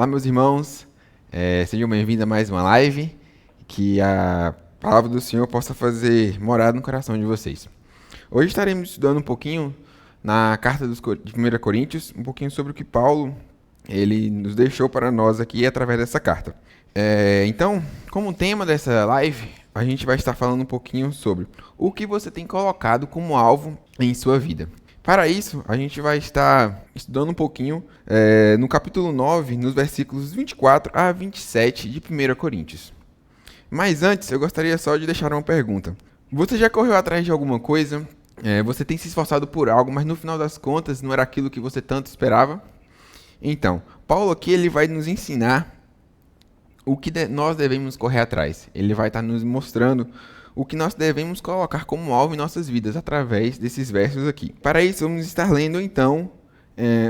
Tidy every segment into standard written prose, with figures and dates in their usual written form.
Olá, meus irmãos, sejam bem-vindos a mais uma live, que a palavra do Senhor possa fazer morada no coração de vocês. Hoje estaremos estudando um pouquinho na carta de 1 Coríntios, um pouquinho sobre o que Paulo ele nos deixou para nós aqui através dessa carta. Então, como tema dessa live, a gente vai estar falando um pouquinho sobre o que você tem colocado como alvo em sua vida. Para isso, a gente vai estar estudando um pouquinho no capítulo 9, nos versículos 24 a 27 de 1 Coríntios. Mas antes, eu gostaria só de deixar uma pergunta. Você já correu atrás de alguma coisa? Você tem se esforçado por algo, mas no final das contas não era aquilo que você tanto esperava? Então, Paulo aqui ele vai nos ensinar o que nós devemos correr atrás. Ele vai estar nos mostrando o que nós devemos colocar como alvo em nossas vidas através desses versos aqui. Para isso, vamos estar lendo então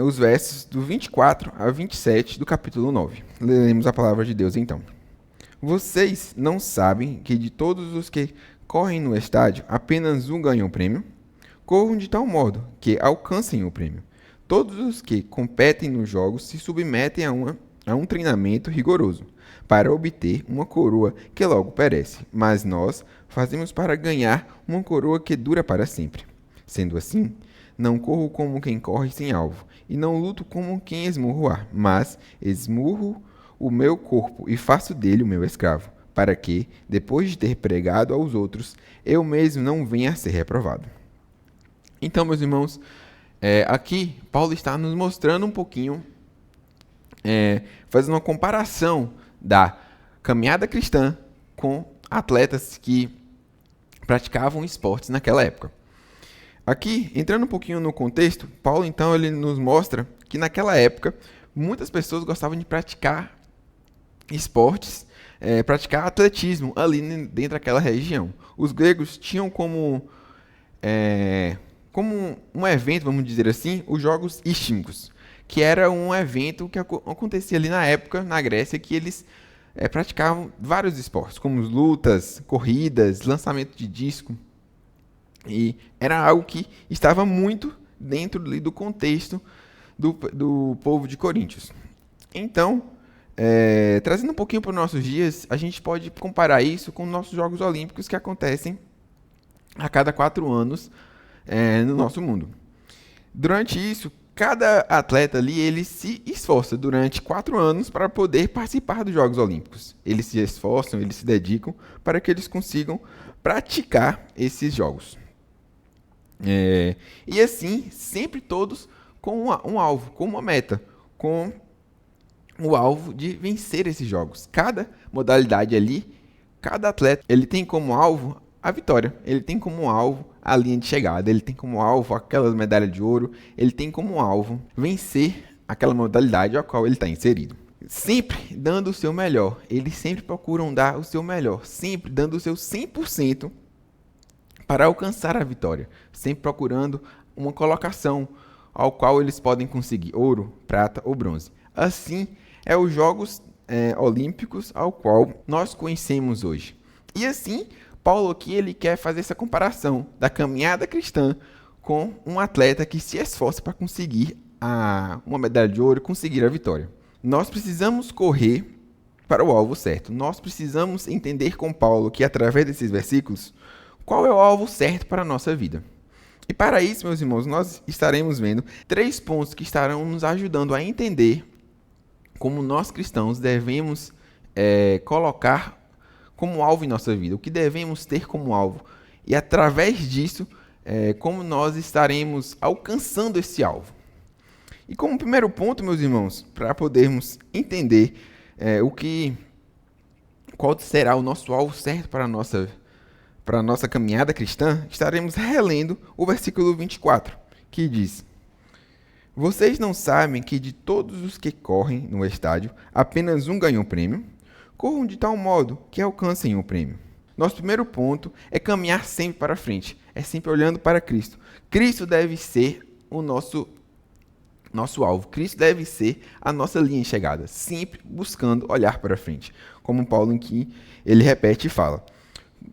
os versos do 24 a 27 do capítulo 9. Leremos a palavra de Deus então. Vocês não sabem que de todos os que correm no estádio, apenas um ganha o prêmio? Corram de tal modo que alcancem o prêmio. Todos os que competem nos jogos se submetem a um treinamento rigoroso, para obter uma coroa que logo perece, mas nós fazemos para ganhar uma coroa que dura para sempre. Sendo assim, não corro como quem corre sem alvo, e não luto como quem esmurra o ar, mas esmurro o meu corpo e faço dele o meu escravo, para que, depois de ter pregado aos outros, eu mesmo não venha a ser reprovado. Então, meus irmãos, aqui Paulo está nos mostrando um pouquinho, fazendo uma comparação da caminhada cristã com atletas que praticavam esportes naquela época. Aqui, entrando um pouquinho no contexto, Paulo então ele nos mostra que naquela época muitas pessoas gostavam de praticar esportes, praticar atletismo ali dentro daquela região. Os gregos tinham como um evento, vamos dizer assim, os Jogos Istmicos, que era um evento que acontecia ali na época, na Grécia, que eles praticavam vários esportes, como lutas, corridas, lançamento de disco. E era algo que estava muito dentro do contexto do povo de Coríntios. Então, trazendo um pouquinho para os nossos dias, a gente pode comparar isso com os nossos Jogos Olímpicos que acontecem a cada 4 anos no nosso mundo. Durante isso, cada atleta ali, ele se esforça durante 4 anos para poder participar dos Jogos Olímpicos. Eles se esforçam, eles se dedicam para que eles consigam praticar esses jogos. E assim, sempre todos com um alvo, com uma meta, com o alvo de vencer esses jogos. Cada modalidade ali, cada atleta, ele tem como alvo a vitória. Ele tem como alvo a linha de chegada, ele tem como alvo aquela medalha de ouro, ele tem como alvo vencer aquela modalidade a qual ele está inserido. Sempre dando o seu melhor, eles sempre procuram dar o seu melhor, sempre dando o seu 100% para alcançar a vitória, sempre procurando uma colocação ao qual eles podem conseguir ouro, prata ou bronze. Assim é os Jogos Olímpicos ao qual nós conhecemos hoje. E assim, Paulo aqui ele quer fazer essa comparação da caminhada cristã com um atleta que se esforça para conseguir uma medalha de ouro, conseguir a vitória. Nós precisamos correr para o alvo certo. Nós precisamos entender com Paulo que através desses versículos, qual é o alvo certo para a nossa vida. E para isso, meus irmãos, nós estaremos vendo 3 pontos que estarão nos ajudando a entender como nós cristãos devemos colocar como alvo em nossa vida, o que devemos ter como alvo. E através disso, como nós estaremos alcançando esse alvo. E como primeiro ponto, meus irmãos, para podermos entender qual será o nosso alvo certo para a nossa caminhada cristã, estaremos relendo o versículo 24, que diz: Vocês não sabem que de todos os que correm no estádio, apenas um ganha o prêmio? Corram de tal modo que alcancem o prêmio. Nosso primeiro ponto é caminhar sempre para frente, é sempre olhando para Cristo. Cristo deve ser o nosso alvo, Cristo deve ser a nossa linha de chegada, sempre buscando olhar para frente. Como Paulo aqui, ele repete e fala: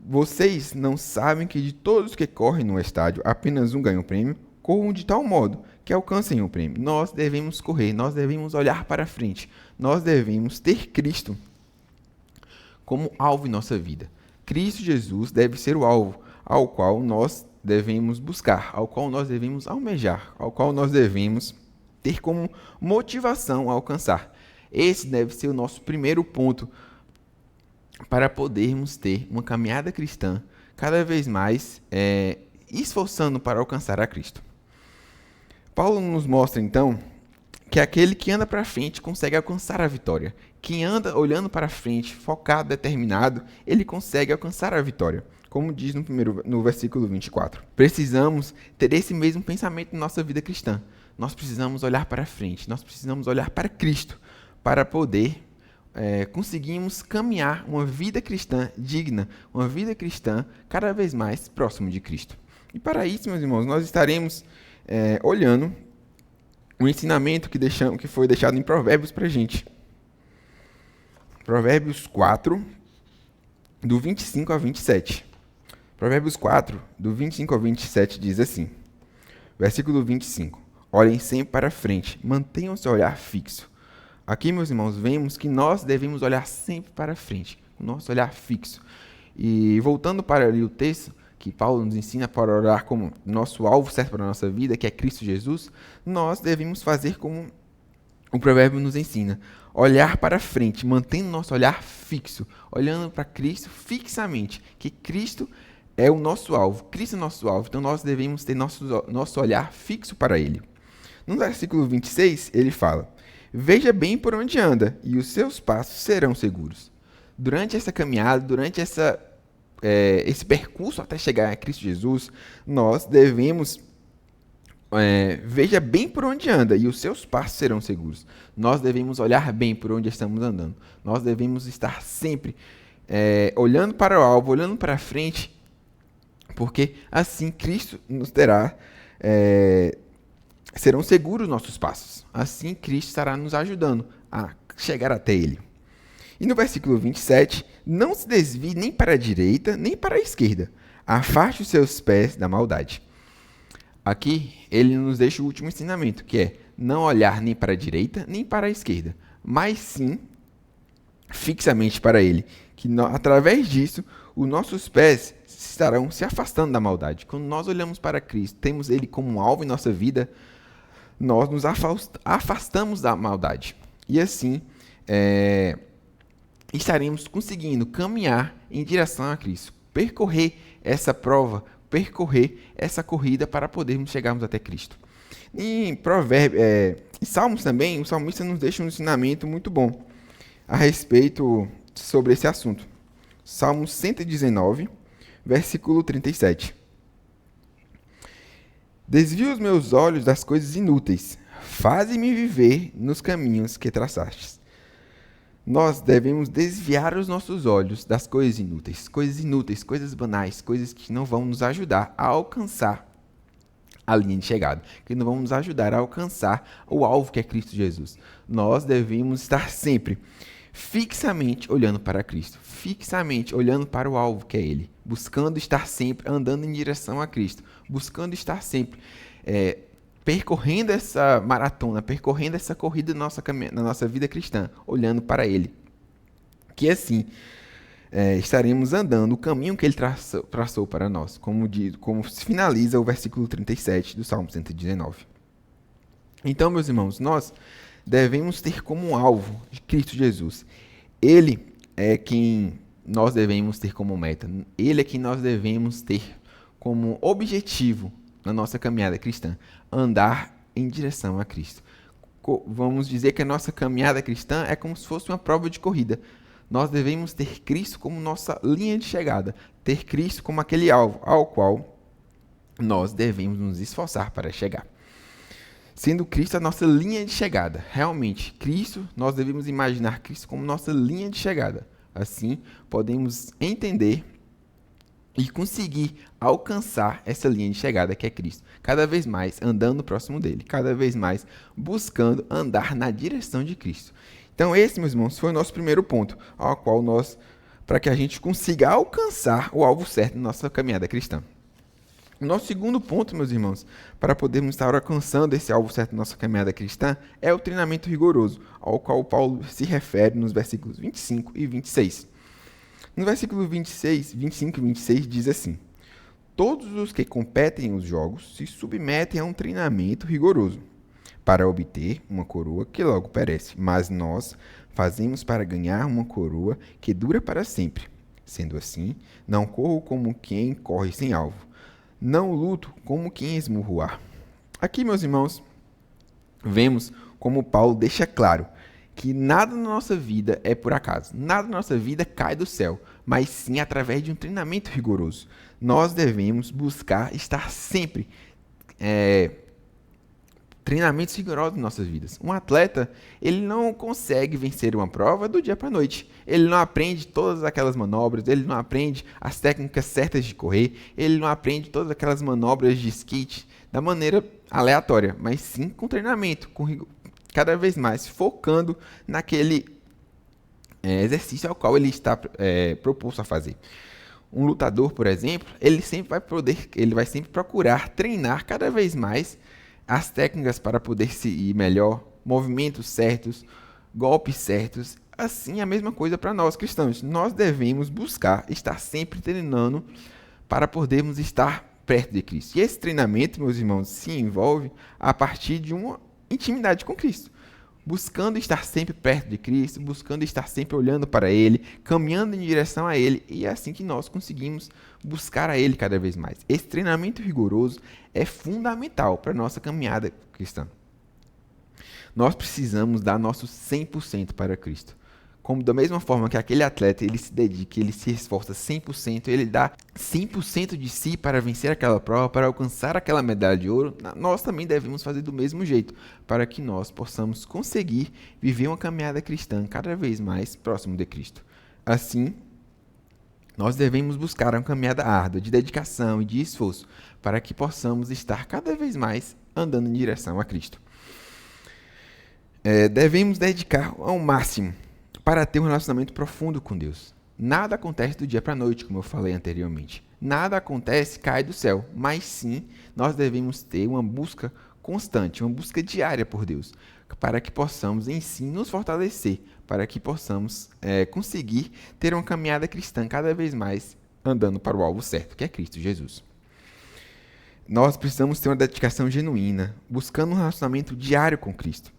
Vocês não sabem que de todos que correm no estádio, apenas um ganha o prêmio? corram de tal modo que alcancem o prêmio. Nós devemos correr, nós devemos olhar para frente, nós devemos ter Cristo como alvo em nossa vida. Cristo Jesus deve ser o alvo ao qual nós devemos buscar, ao qual nós devemos almejar, ao qual nós devemos ter como motivação a alcançar. Esse deve ser o nosso primeiro ponto para podermos ter uma caminhada cristã cada vez mais esforçando para alcançar a Cristo. Paulo nos mostra, então, que aquele que anda para frente consegue alcançar a vitória. Quem anda olhando para frente, focado, determinado, ele consegue alcançar a vitória. Como diz no versículo 24. Precisamos ter esse mesmo pensamento na nossa vida cristã. Nós precisamos olhar para frente, nós precisamos olhar para Cristo, para poder conseguirmos caminhar uma vida cristã digna, uma vida cristã cada vez mais próximo de Cristo. E para isso, meus irmãos, nós estaremos olhando o ensinamento que foi deixado em Provérbios para a gente. Provérbios 4, do 25 a 27. Provérbios 4, do 25 ao 27, diz assim, versículo 25. Olhem sempre para frente, mantenham seu olhar fixo. Aqui, meus irmãos, vemos que nós devemos olhar sempre para frente, o nosso olhar fixo. E voltando para ali o texto, que Paulo nos ensina para orar como nosso alvo certo para a nossa vida, que é Cristo Jesus, nós devemos fazer como o provérbio nos ensina. Olhar para frente, mantendo nosso olhar fixo, olhando para Cristo fixamente, que Cristo é o nosso alvo, Cristo é o nosso alvo, então nós devemos ter nosso olhar fixo para Ele. No versículo 26, ele fala, veja bem por onde anda, e os seus passos serão seguros. Durante essa caminhada, durante esse percurso até chegar a Cristo Jesus, nós devemos veja bem por onde anda e os seus passos serão seguros. Nós devemos olhar bem por onde estamos andando. Nós devemos estar sempre olhando para o alvo, olhando para frente, porque assim Cristo nos terá, serão seguros nossos passos. Assim Cristo estará nos ajudando a chegar até Ele. E no versículo 27, não se desvie nem para a direita, nem para a esquerda. Afaste os seus pés da maldade. Aqui, ele nos deixa o último ensinamento, que é não olhar nem para a direita, nem para a esquerda, mas sim fixamente para Ele. Que através disso, os nossos pés estarão se afastando da maldade. Quando nós olhamos para Cristo, temos Ele como um alvo em nossa vida, nós nos afastamos da maldade. E assim, estaremos conseguindo caminhar em direção a Cristo, percorrer essa prova, percorrer essa corrida para podermos chegarmos até Cristo. Em Salmos também, o salmista nos deixa um ensinamento muito bom a respeito sobre esse assunto. Salmos 119, versículo 37. Desvia os meus olhos das coisas inúteis, faze-me viver nos caminhos que traçastes. Nós devemos desviar os nossos olhos das coisas inúteis, coisas banais, coisas que não vão nos ajudar a alcançar a linha de chegada, que não vão nos ajudar a alcançar o alvo que é Cristo Jesus. Nós devemos estar sempre fixamente olhando para Cristo, fixamente olhando para o alvo que é Ele, buscando estar sempre andando em direção a Cristo, buscando estar sempre percorrendo essa maratona, percorrendo essa corrida na nossa vida cristã, olhando para Ele. Que assim, estaremos andando o caminho que Ele traçou para nós, como se finaliza o versículo 37 do Salmo 119. Então, meus irmãos, nós devemos ter como alvo de Cristo Jesus. Ele é quem nós devemos ter como meta. Ele é quem nós devemos ter como objetivo na nossa caminhada cristã, andar em direção a Cristo. Vamos dizer que a nossa caminhada cristã é como se fosse uma prova de corrida. Nós devemos ter Cristo como nossa linha de chegada, ter Cristo como aquele alvo ao qual nós devemos nos esforçar para chegar. Sendo Cristo a nossa linha de chegada, realmente, Cristo, nós devemos imaginar Cristo como nossa linha de chegada. Assim, podemos entender e conseguir alcançar essa linha de chegada que é Cristo. Cada vez mais andando próximo dele. Cada vez mais buscando andar na direção de Cristo. Então esse, meus irmãos, foi o nosso primeiro ponto, ao qual para que a gente consiga alcançar o alvo certo na nossa caminhada cristã. O nosso segundo ponto, meus irmãos, para podermos estar alcançando esse alvo certo da nossa caminhada cristã, é o treinamento rigoroso, ao qual Paulo se refere nos versículos 25 e 26. No versículo 26, 25 e 26 diz assim: todos os que competem os jogos se submetem a um treinamento rigoroso, para obter uma coroa que logo perece, mas nós fazemos para ganhar uma coroa que dura para sempre. Sendo assim, não corro como quem corre sem alvo, não luto como quem esmurra o ar. Aqui, meus irmãos, vemos como Paulo deixa claro que nada na nossa vida é por acaso, nada na nossa vida cai do céu, mas sim através de um treinamento rigoroso. Nós devemos buscar estar sempre treinamentos rigorosos em nossas vidas. Um atleta, ele não consegue vencer uma prova do dia para a noite. Ele não aprende todas aquelas manobras, ele não aprende as técnicas certas de correr, ele não aprende todas aquelas manobras de skate da maneira aleatória, mas sim com treinamento, cada vez mais focando naquele exercício ao qual ele está proposto a fazer. Um lutador, por exemplo, ele vai sempre procurar treinar cada vez mais as técnicas para poder se ir melhor, movimentos certos, golpes certos. Assim, a mesma coisa para nós cristãos. Nós devemos buscar estar sempre treinando para podermos estar perto de Cristo. E esse treinamento, meus irmãos, se envolve a partir de uma intimidade com Cristo. Buscando estar sempre perto de Cristo, buscando estar sempre olhando para Ele, caminhando em direção a Ele, e é assim que nós conseguimos buscar a Ele cada vez mais. Esse treinamento rigoroso é fundamental para a nossa caminhada cristã. Nós precisamos dar nosso 100% para Cristo. Como da mesma forma que aquele atleta, ele se dedica, ele se esforça 100%, ele dá 100% de si para vencer aquela prova, para alcançar aquela medalha de ouro, nós também devemos fazer do mesmo jeito, para que nós possamos conseguir viver uma caminhada cristã cada vez mais próximo de Cristo. Assim, nós devemos buscar uma caminhada árdua de dedicação e de esforço, para que possamos estar cada vez mais andando em direção a Cristo. Devemos dedicar ao máximo para ter um relacionamento profundo com Deus. Nada acontece do dia para a noite, como eu falei anteriormente. Nada acontece, cai do céu. Mas sim, nós devemos ter uma busca constante, uma busca diária por Deus, para que possamos em si nos fortalecer, para que possamos conseguir ter uma caminhada cristã cada vez mais andando para o alvo certo, que é Cristo Jesus. Nós precisamos ter uma dedicação genuína, buscando um relacionamento diário com Cristo.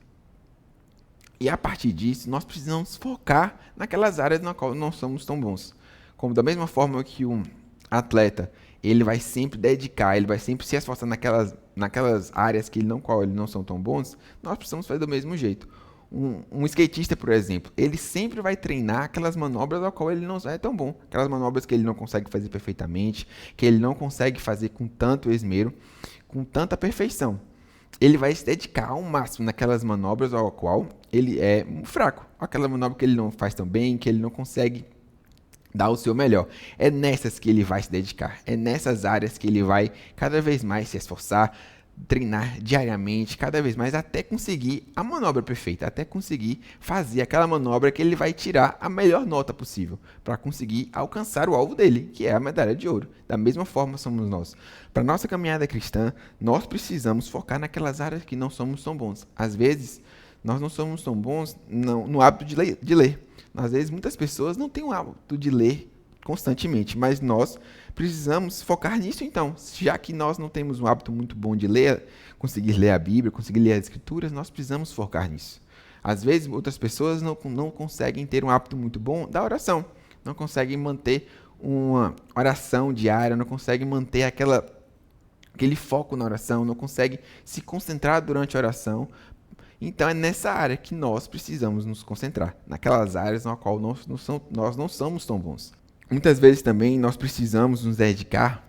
E a partir disso, nós precisamos focar naquelas áreas na qual não somos tão bons. Como da mesma forma que um atleta, ele vai sempre dedicar, ele vai sempre se esforçar naquelas áreas que ele não são tão bons, nós precisamos fazer do mesmo jeito. Um skatista, por exemplo, ele sempre vai treinar aquelas manobras ao qual ele não é tão bom. Aquelas manobras que ele não consegue fazer perfeitamente, que ele não consegue fazer com tanto esmero, com tanta perfeição. Ele vai se dedicar ao máximo naquelas manobras ao qual ele é fraco. Aquela manobra que ele não faz tão bem, que ele não consegue dar o seu melhor. É nessas que ele vai se dedicar. É nessas áreas que ele vai cada vez mais se esforçar, treinar diariamente, cada vez mais, até conseguir a manobra perfeita, até conseguir fazer aquela manobra que ele vai tirar a melhor nota possível, para conseguir alcançar o alvo dele, que é a medalha de ouro. Da mesma forma somos nós. Para nossa caminhada cristã, nós precisamos focar naquelas áreas que não somos tão bons. Às vezes, nós não somos tão bons no hábito de ler. Às vezes, muitas pessoas não têm o hábito de ler constantemente, mas nós precisamos focar nisso então. Já que nós não temos um hábito muito bom de ler, conseguir ler a Bíblia, conseguir ler as Escrituras, nós precisamos focar nisso. Às vezes, outras pessoas não conseguem ter um hábito muito bom da oração, não conseguem manter uma oração diária, não conseguem manter aquele foco na oração, não conseguem se concentrar durante a oração. Então, é nessa área que nós precisamos nos concentrar, naquelas áreas na qual nós não somos tão bons. Muitas vezes também nós precisamos nos dedicar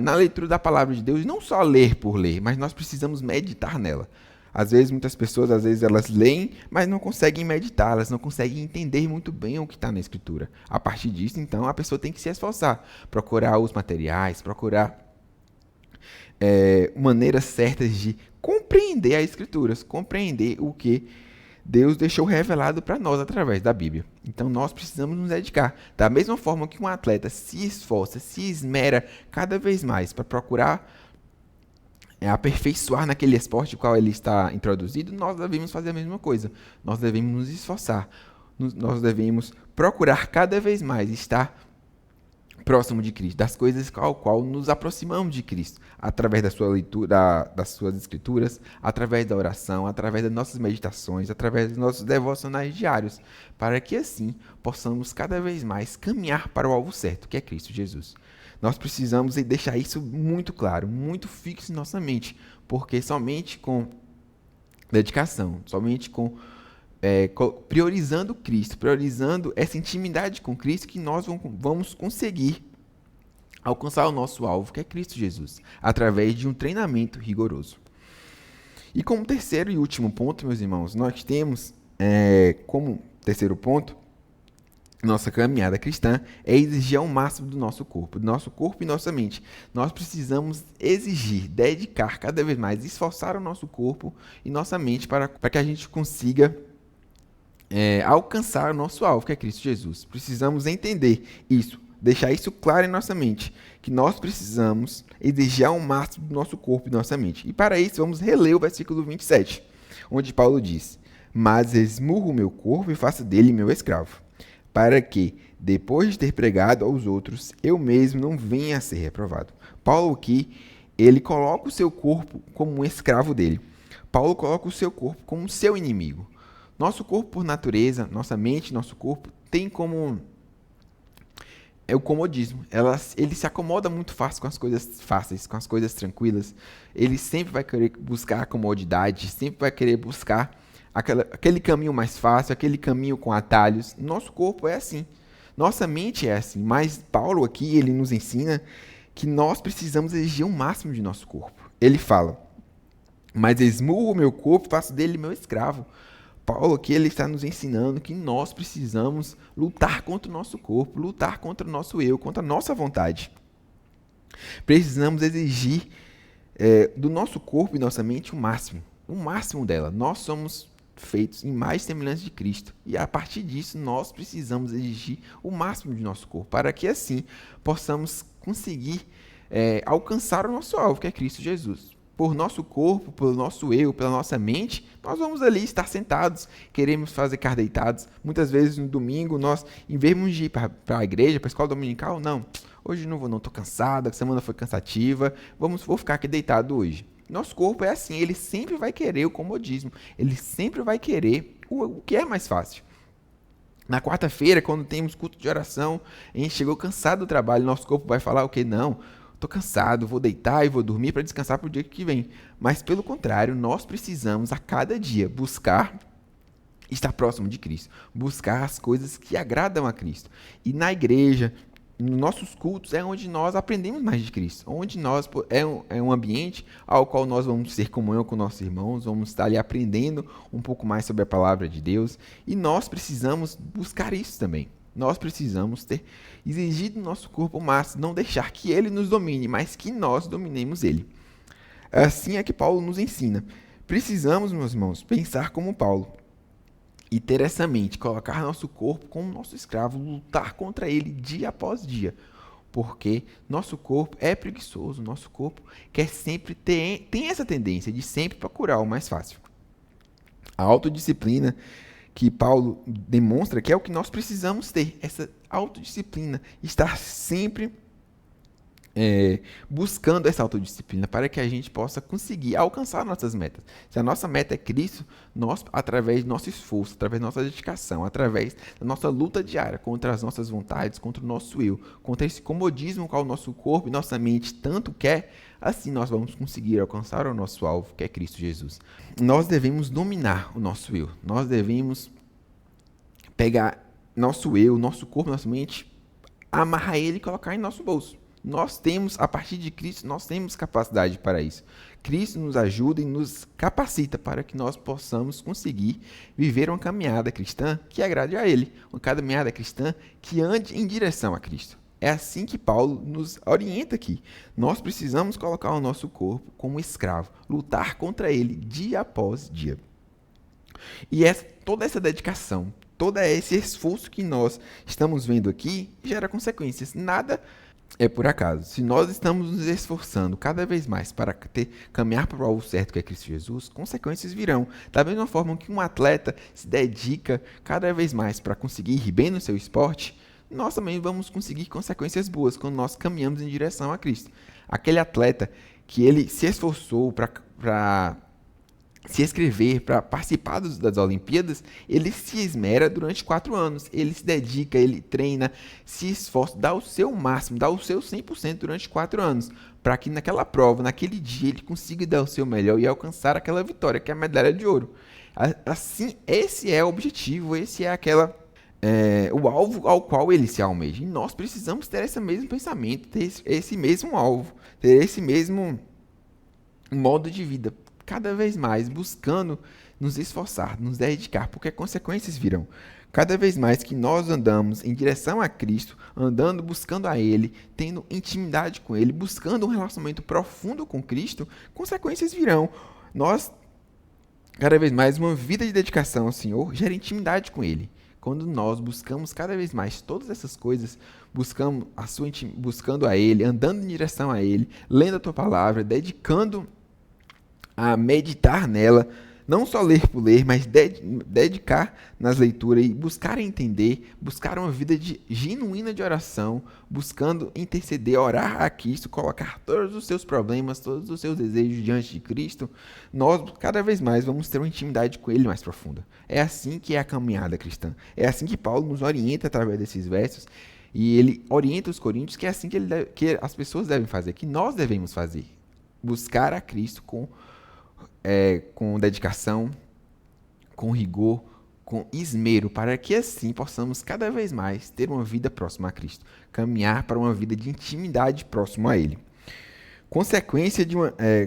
na leitura da palavra de Deus, não só ler por ler, mas nós precisamos meditar nela. Às vezes, muitas pessoas, elas leem, mas não conseguem meditar, elas não conseguem entender muito bem o que está na Escritura. A partir disso, então, a pessoa tem que se esforçar, procurar os materiais, procurar maneiras certas de compreender as Escrituras, compreender o que Deus deixou revelado para nós através da Bíblia. Então nós precisamos nos dedicar. Da mesma forma que um atleta se esforça, se esmera cada vez mais para procurar aperfeiçoar naquele esporte qual ele está introduzido, nós devemos fazer a mesma coisa. Nós devemos nos esforçar. Nós devemos procurar cada vez mais estar próximo de Cristo, das coisas ao qual nos aproximamos de Cristo, através da sua leitura, das suas escrituras, através da oração, através das nossas meditações, através dos nossos devocionais diários, para que assim possamos cada vez mais caminhar para o alvo certo, que é Cristo Jesus. Nós precisamos deixar isso muito claro, muito fixo em nossa mente, porque somente com dedicação, somente com priorizando Cristo, priorizando essa intimidade com Cristo, que nós vamos conseguir alcançar o nosso alvo, que é Cristo Jesus, através de um treinamento rigoroso. E como terceiro e último ponto, meus irmãos, nós temos como terceiro ponto, nossa caminhada cristã é exigir ao máximo do nosso corpo e nossa mente. Nós precisamos exigir, dedicar cada vez mais, esforçar o nosso corpo e nossa mente para que a gente consiga alcançar o nosso alvo, que é Cristo Jesus. Precisamos entender isso, deixar isso claro em nossa mente, que nós precisamos exigir ao máximo do nosso corpo e nossa mente. E para isso, vamos reler o versículo 27, onde Paulo diz: mas esmurro o meu corpo e faço dele meu escravo, para que, depois de ter pregado aos outros, eu mesmo não venha a ser reprovado. Paulo aqui, ele coloca o seu corpo como um escravo dele. Paulo coloca o seu corpo como seu inimigo. Nosso corpo, por natureza, nossa mente, nosso corpo, tem como o comodismo. Ele se acomoda muito fácil com as coisas fáceis, com as coisas tranquilas. Ele sempre vai querer buscar a comodidade, sempre vai querer buscar aquele caminho mais fácil, aquele caminho com atalhos. Nosso corpo é assim. Nossa mente é assim. Mas Paulo aqui, ele nos ensina que nós precisamos exigir o máximo de nosso corpo. Ele fala: mas esmurro o meu corpo e faço dele meu escravo. Paulo aqui, ele está nos ensinando que nós precisamos lutar contra o nosso corpo, lutar contra o nosso eu, contra a nossa vontade. Precisamos exigir do nosso corpo e nossa mente o máximo dela. Nós somos feitos em mais semelhança de Cristo, e a partir disso nós precisamos exigir o máximo de nosso corpo, para que assim possamos conseguir alcançar o nosso alvo, que é Cristo Jesus. Por nosso corpo, pelo nosso eu, pela nossa mente, nós vamos ali estar sentados, queremos ficar deitados. Muitas vezes no domingo, nós, em vez de ir para a igreja, para a escola dominical, não, hoje não vou, não, estou cansado, a semana foi cansativa, vou ficar aqui deitado hoje. Nosso corpo é assim, ele sempre vai querer o comodismo, ele sempre vai querer o que é mais fácil. Na quarta-feira, quando temos culto de oração, a gente chegou cansado do trabalho, nosso corpo vai falar o quê? Não, estou cansado, vou deitar e vou dormir para descansar para o dia que vem. Mas, pelo contrário, nós precisamos a cada dia buscar estar próximo de Cristo, buscar as coisas que agradam a Cristo. E na igreja, nos nossos cultos, é onde nós aprendemos mais de Cristo, onde é um ambiente ao qual nós vamos ter comunhão com nossos irmãos, vamos estar ali aprendendo um pouco mais sobre a palavra de Deus, e nós precisamos buscar isso também. Nós precisamos exigir do nosso corpo o máximo, não deixar que ele nos domine, mas que nós dominemos ele. Assim é que Paulo nos ensina. Precisamos, meus irmãos, pensar como Paulo e ter essa mente, colocar nosso corpo como nosso escravo, lutar contra ele dia após dia, porque nosso corpo é preguiçoso, nosso corpo quer sempre tem essa tendência de sempre procurar o mais fácil. A autodisciplina que Paulo demonstra que é o que nós precisamos ter, essa autodisciplina, estar sempre buscando essa autodisciplina para que a gente possa conseguir alcançar nossas metas. Se a nossa meta é Cristo, nós, através do nosso esforço, através da nossa dedicação, através da nossa luta diária contra as nossas vontades, contra o nosso eu, contra esse comodismo que o nosso corpo e nossa mente tanto quer, assim nós vamos conseguir alcançar o nosso alvo, que é Cristo Jesus. Nós devemos dominar o nosso eu, nós devemos pegar nosso eu, nosso corpo, nossa mente, amarrar ele e colocar em nosso bolso. Nós temos, a partir de Cristo, nós temos capacidade para isso. Cristo nos ajuda e nos capacita para que nós possamos conseguir viver uma caminhada cristã que agrade a Ele. Uma caminhada cristã que ande em direção a Cristo. É assim que Paulo nos orienta aqui. Nós precisamos colocar o nosso corpo como escravo, lutar contra ele dia após dia. E toda essa dedicação, todo esse esforço que nós estamos vendo aqui gera consequências. Nada é por acaso. Se nós estamos nos esforçando cada vez mais para caminhar para o alvo certo, que é Cristo Jesus, consequências virão. Da mesma forma que um atleta se dedica cada vez mais para conseguir ir bem no seu esporte, nós também vamos conseguir consequências boas quando nós caminhamos em direção a Cristo. Aquele atleta que ele se esforçou para se inscrever, para participar das Olimpíadas, ele se esmera durante 4 anos. Ele se dedica, ele treina, se esforça, dá o seu máximo, dá o seu 100% durante 4 anos, para que naquela prova, naquele dia, ele consiga dar o seu melhor e alcançar aquela vitória, que é a medalha de ouro. Assim, esse é o objetivo, esse é o alvo ao qual ele se almeja. E nós precisamos ter esse mesmo pensamento, ter esse mesmo alvo, ter esse mesmo modo de vida, cada vez mais buscando nos esforçar, nos dedicar, porque consequências virão. Cada vez mais que nós andamos em direção a Cristo, andando, buscando a Ele, tendo intimidade com Ele, buscando um relacionamento profundo com Cristo, consequências virão. Nós, cada vez mais, uma vida de dedicação ao Senhor gera intimidade com Ele. Quando nós buscamos cada vez mais todas essas coisas, buscando a Ele, andando em direção a Ele, lendo a Tua Palavra, dedicando a meditar nela, não só ler por ler, mas dedicar nas leituras e buscar entender, buscar uma vida genuína de oração, buscando interceder, orar a Cristo, colocar todos os seus problemas, todos os seus desejos diante de Cristo, nós cada vez mais vamos ter uma intimidade com Ele mais profunda. É assim que é a caminhada cristã. É assim que Paulo nos orienta através desses versos, e ele orienta os coríntios que é assim que as pessoas devem fazer, que nós devemos fazer. Buscar a Cristo com dedicação, com rigor, com esmero, para que assim possamos cada vez mais ter uma vida próxima a Cristo, caminhar para uma vida de intimidade próxima a Ele.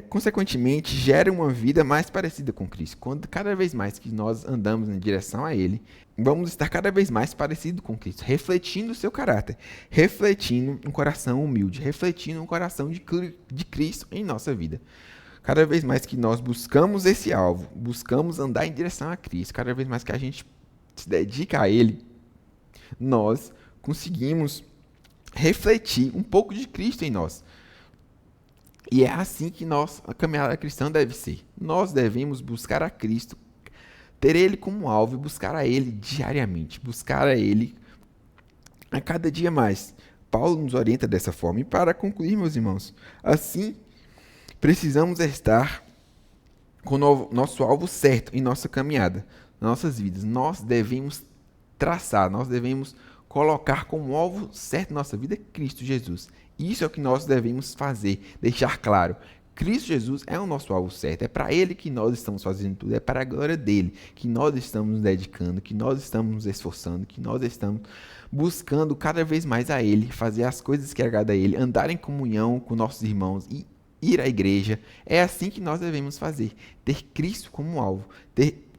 Consequentemente, gera uma vida mais parecida com Cristo. Quando cada vez mais que nós andamos em direção a Ele, vamos estar cada vez mais parecido com Cristo, refletindo o seu caráter, refletindo um coração humilde, refletindo um coração de Cristo em nossa vida. Cada vez mais que nós buscamos esse alvo, buscamos andar em direção a Cristo, cada vez mais que a gente se dedica a Ele, nós conseguimos refletir um pouco de Cristo em nós. E é assim que a caminhada cristã deve ser. Nós devemos buscar a Cristo, ter Ele como alvo e buscar a Ele diariamente, buscar a Ele a cada dia mais. Paulo nos orienta dessa forma. E para concluir, meus irmãos, assim precisamos estar com o nosso alvo certo em nossa caminhada, nas nossas vidas. Nós devemos traçar, nós devemos colocar como alvo certo em nossa vida Cristo Jesus. Isso é o que nós devemos fazer, deixar claro. Cristo Jesus é o nosso alvo certo, é para Ele que nós estamos fazendo tudo, é para a glória dEle que nós estamos nos dedicando, que nós estamos nos esforçando, que nós estamos buscando cada vez mais a Ele, fazer as coisas que agradam a Ele, andar em comunhão com nossos irmãos e ir à igreja. É assim que nós devemos fazer, ter Cristo como alvo, ter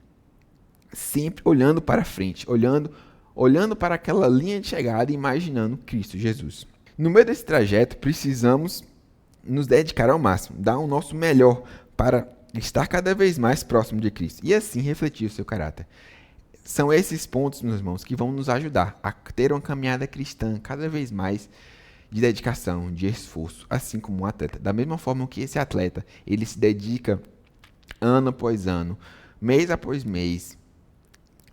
sempre olhando para frente, olhando para aquela linha de chegada e imaginando Cristo Jesus. No meio desse trajeto, precisamos nos dedicar ao máximo, dar o nosso melhor para estar cada vez mais próximo de Cristo e assim refletir o seu caráter. São esses pontos, meus irmãos, que vão nos ajudar a ter uma caminhada cristã cada vez mais de dedicação, de esforço, assim como um atleta. Da mesma forma que esse atleta, ele se dedica ano após ano, mês após mês,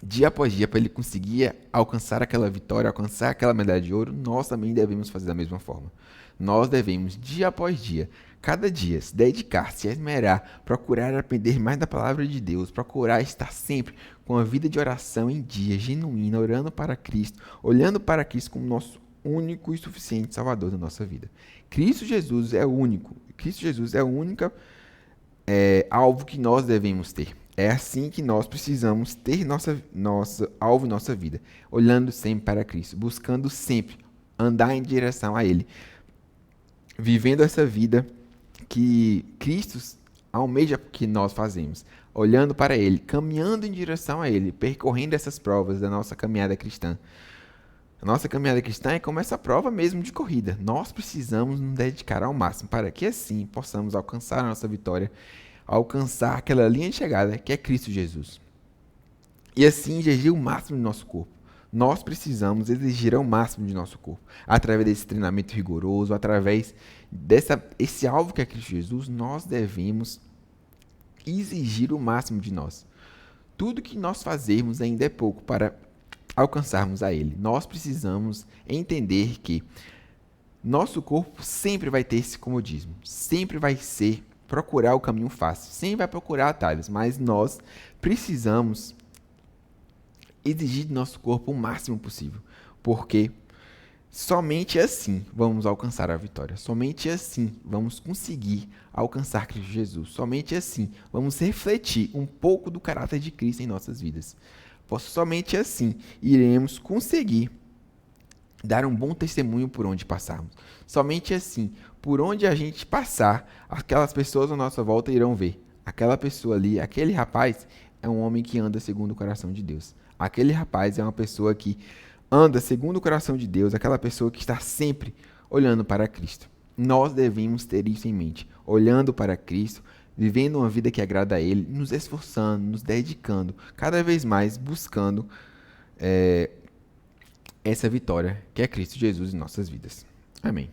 dia após dia, para ele conseguir alcançar aquela vitória, alcançar aquela medalha de ouro, nós também devemos fazer da mesma forma. Nós devemos, dia após dia, cada dia, se dedicar, se esmerar, procurar aprender mais da palavra de Deus, procurar estar sempre com a vida de oração em dia, genuína, orando para Cristo, olhando para Cristo como nosso único e suficiente Salvador da nossa vida. Cristo Jesus é o único. Cristo Jesus é o único alvo que nós devemos ter. É assim que nós precisamos ter nossa alvo em nossa vida, olhando sempre para Cristo, buscando sempre andar em direção a Ele, vivendo essa vida que Cristo almeja que nós fazemos, olhando para Ele, caminhando em direção a Ele, percorrendo essas provas da nossa caminhada cristã. A nossa caminhada cristã é como essa prova mesmo de corrida. Nós precisamos nos dedicar ao máximo para que assim possamos alcançar a nossa vitória, alcançar aquela linha de chegada que é Cristo Jesus. e assim exigir o máximo do nosso corpo. Nós precisamos exigir ao máximo de nosso corpo, através desse treinamento rigoroso, através esse alvo que é Cristo Jesus, nós devemos exigir o máximo de nós. Tudo que nós fazermos ainda é pouco para alcançarmos a Ele. Nós precisamos entender que nosso corpo sempre vai ter esse comodismo, sempre vai ser procurar o caminho fácil, sempre vai procurar atalhos, mas nós precisamos exigir do nosso corpo o máximo possível, porque somente assim vamos alcançar a vitória, somente assim vamos conseguir alcançar Cristo Jesus, somente assim vamos refletir um pouco do caráter de Cristo em nossas vidas. Somente assim iremos conseguir dar um bom testemunho por onde passarmos. Somente assim, por onde a gente passar, aquelas pessoas à nossa volta irão ver. Aquela pessoa ali, aquele rapaz, é um homem que anda segundo o coração de Deus. Aquele rapaz é uma pessoa que anda segundo o coração de Deus, aquela pessoa que está sempre olhando para Cristo. Nós devemos ter isso em mente, olhando para Cristo, vivendo uma vida que agrada a Ele, nos esforçando, nos dedicando, cada vez mais buscando essa vitória que é Cristo Jesus em nossas vidas. Amém.